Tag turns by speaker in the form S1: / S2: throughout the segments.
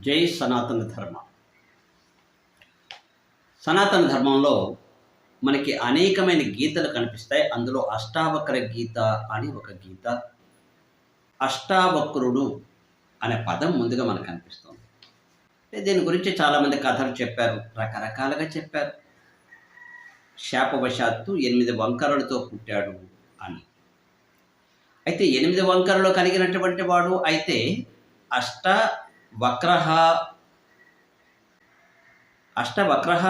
S1: జై సనాతన ధర్మ. సనాతన ధర్మంలో మనకి అనేకమైన గీతలు కనిపిస్తాయి. అందులో అష్టావక్ర గీత అని ఒక గీత, అష్టావక్రుడు అనే పదం ముందుగా మనకు కనిపిస్తుంది. దీని గురించి చాలామంది కథలు చెప్పారు, రకరకాలుగా చెప్పారు. శాపవశాత్తు 8 వంకరలతో పుట్టాడు అని. అయితే 8 వంకరలు కలిగినటువంటి వాడు అయితే అష్టవక్రహ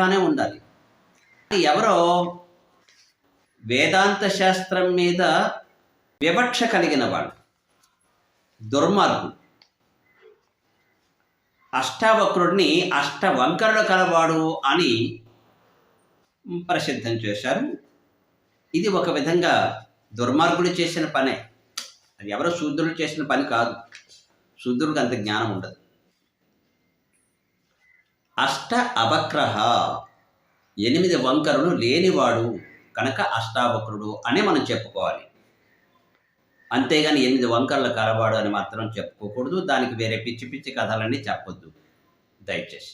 S1: అనే ఉండాలి. ఎవరో వేదాంత శాస్త్రం మీద వివక్ష కలిగిన వాడు, దుర్మార్గుడు. అష్టావక్రుడిని అష్టవంకరలు కలవాడు అని ప్రసిద్ధం చేశారు. ఇది ఒక విధంగా దుర్మార్గుడు చేసిన పనే. అది ఎవరో శూద్రులు చేసిన పని కాదు. శూద్రుడికి అంత జ్ఞానం ఉండదు. అష్ట అవక్రహ 8 వంకరలు లేనివాడు కనుక అష్టావక్రుడు అని మనం చెప్పుకోవాలి. అంతేగాని 8 వంకరలు కలవాడు అని మాత్రం చెప్పుకోకూడదు. దానికి వేరే పిచ్చి పిచ్చి కథలన్నీ చెప్పొద్దు దయచేసి.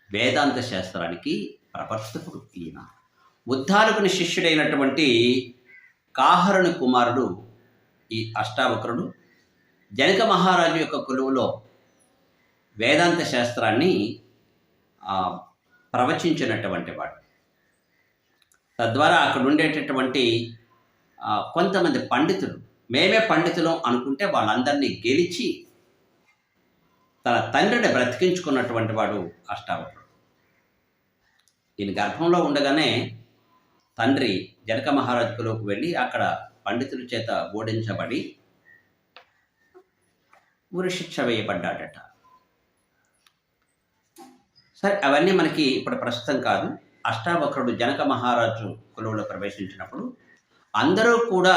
S1: వేదాంత శాస్త్రానికి ప్రవర్తకుడు ఈయన. ఉద్ధారకుని శిష్యుడైనటువంటి కాహరుని కుమారుడు ఈ అష్టావక్రుడు. జనక మహారాజు యొక్క కొలువులో వేదాంత శాస్త్రాన్ని ప్రవచించినటువంటి వాడు. తద్వారా అక్కడ ఉండేటటువంటి కొంతమంది పండితులు, మేమే పండితులం అనుకుంటే వాళ్ళందరినీ గెలిచి తన తండ్రిని బ్రతికించుకున్నటువంటి వాడు అష్టావక్రుడు. ఈయన గర్భంలో ఉండగానే తండ్రి జనక మహారాజు కొలువుకు వెళ్ళి అక్కడ పండితుల చేత ఓడించబడి ఉరిశిక్ష వేయబడ్డాడట. సరే, అవన్నీ మనకి ఇప్పుడు ప్రస్తుతం కాదు. అష్టావక్రుడు జనక మహారాజు కొలువులో ప్రవేశించినప్పుడు అందరూ కూడా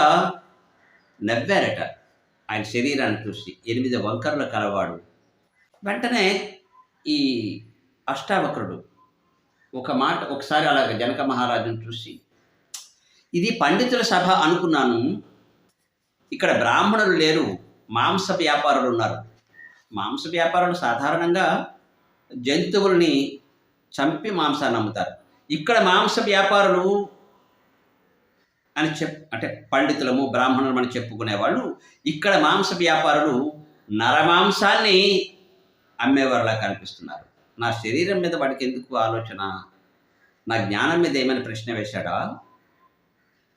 S1: నవ్వారట ఆయన శరీరాన్ని చూసి. 8 వంకరలు కలవాడు. వెంటనే ఈ అష్టావక్రుడు ఒకసారి అలాగ జనక మహారాజును చూసి, ఇది పండితుల సభ అనుకున్నాను, ఇక్కడ బ్రాహ్మణులు లేరు, మాంస వ్యాపారులు ఉన్నారు. మాంస వ్యాపారులు సాధారణంగా జంతువుల్ని చంపి మాంసాన్ని అమ్ముతారు. ఇక్కడ మాంస వ్యాపారులు అని అంటే పండితులము బ్రాహ్మణులు అని చెప్పుకునేవాళ్ళు, ఇక్కడ మాంస వ్యాపారులు నరమాంసాన్ని అమ్మేవారులా కనిపిస్తున్నారు. నా శరీరం మీద వాడికి ఎందుకు ఆలోచన, నా జ్ఞానం మీద ఏమైనా ప్రశ్న వేశాడా,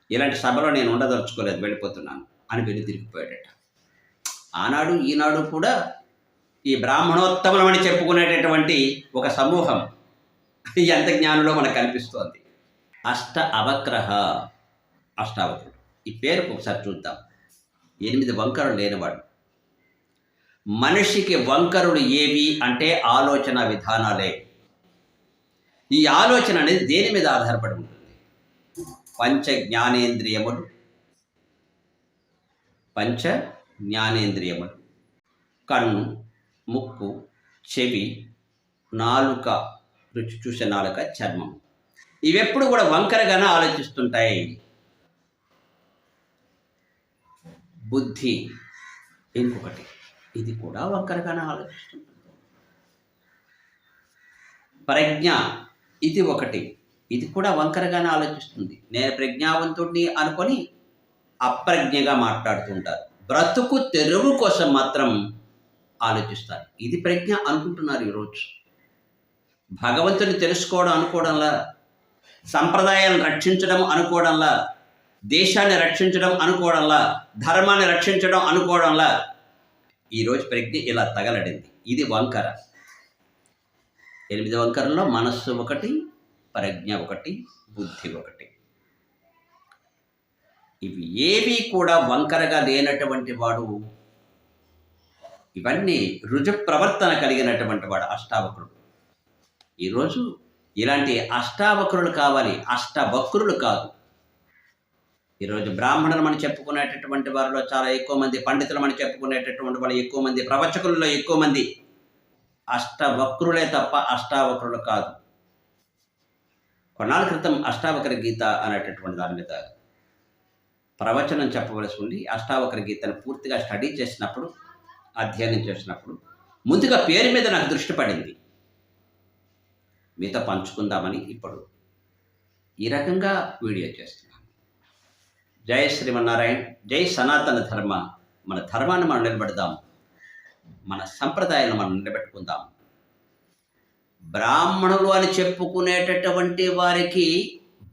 S1: ఇలాంటి సభలో నేను ఉండదలుచుకోలేదు, వెళ్ళిపోతున్నాను అని వెళ్ళి తిరిగిపోయాడట. ఆనాడు ఈనాడు కూడా ఈ బ్రాహ్మణోత్తములం అని చెప్పుకునేటటువంటి ఒక సమూహం ఎంత జ్ఞానంలో మనకు కనిపిస్తోంది. అష్టావక్రుడు ఈ పేరుకు ఒకసారి చూద్దాం. 8 వంకరలు లేనివాడు. మనిషికి వంకరులు ఏవి అంటే ఆలోచన విధానాలే. ఈ ఆలోచన అనేది దేని మీద ఆధారపడి ఉంటుంది? పంచ జ్ఞానేంద్రియములు, కన్ను, ముక్కు, చెవి, నాలుక, రుచి చూసే నాలుక, చర్మం, ఇవెప్పుడు కూడా వంకరగానే ఆలోచిస్తుంటాయి. బుద్ధి ఇంకొకటి, ఇది కూడా వంకరగానే ఆలోచిస్తుంటుంది. ప్రజ్ఞ ఇది ఒకటి, ఇది కూడా వంకరగానే ఆలోచిస్తుంది. నేను ప్రజ్ఞావంతుడిని అనుకొని అప్రజ్ఞగా మాట్లాడుతుంటారు. బ్రతుకు తెరువు కోసం మాత్రం ఆలోచిస్తారు. ఇది ప్రజ్ఞ అనుకుంటున్నారు ఈరోజు. భగవంతుని తెలుసుకోవడం అనుకోవడంలా, సంప్రదాయాలను రక్షించడం అనుకోవడంలా, దేశాన్ని రక్షించడం అనుకోవడంలా, ధర్మాన్ని రక్షించడం అనుకోవడంలా ఈరోజు ప్రజ్ఞ ఇలా తగలడింది. ఇది వంకర. 8 వంకరల్లో మనస్సు ఒకటి, ప్రజ్ఞ ఒకటి, బుద్ధి ఒకటి. ఇవి ఏవి కూడా వంకరగా లేనటువంటి వాడు, ఇవన్నీ రుజు ప్రవర్తన కలిగినటువంటి వాడు అష్టావక్రుడు. ఈరోజు ఇలాంటి అష్టావక్రులు కావాలి, అష్టవక్రులు కాదు. ఈరోజు బ్రాహ్మణులు అని చెప్పుకునేటటువంటి వారిలో చాలా ఎక్కువ మంది, పండితులు అని చెప్పుకునేటటువంటి వాళ్ళు ఎక్కువ మంది, ప్రవచకులలో ఎక్కువ మంది అష్టవక్రులే తప్ప అష్టావక్రులు కాదు. కొన్నాళ్ళ క్రితం అష్టావక్ర గీత అనేటటువంటి దాని మీద ప్రవచనం చెప్పవలసి ఉండి అష్టావక్ర గీతను పూర్తిగా స్టడీ చేసినప్పుడు, అధ్యయనం చేసినప్పుడు ముందుగా పేరు మీద నాకు దృష్టి పడింది, మీతో పంచుకుందామని ఇప్పుడు ఈ రకంగా వీడియో చేస్తున్నాను. జై శ్రీమన్నారాయణ, జై సనాతన ధర్మ. మన ధర్మాన్ని మనం నిలబెడదాం, మన సంప్రదాయాలను మనం నిలబెట్టుకుందాం. బ్రాహ్మణులు అని చెప్పుకునేటటువంటి వారికి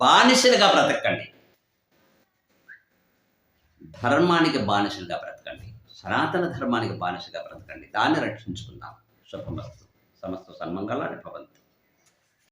S1: బానిసలుగా బ్రతకండి, ధర్మానికి బానిసలుగా బ్రతకండి, సనాతన ధర్మానికి బానిసగా బ్రతకండి. దాన్ని రక్షించుకుందాం. శుభమస్తు. సమస్త సన్మంగళాన్ని భవంతు.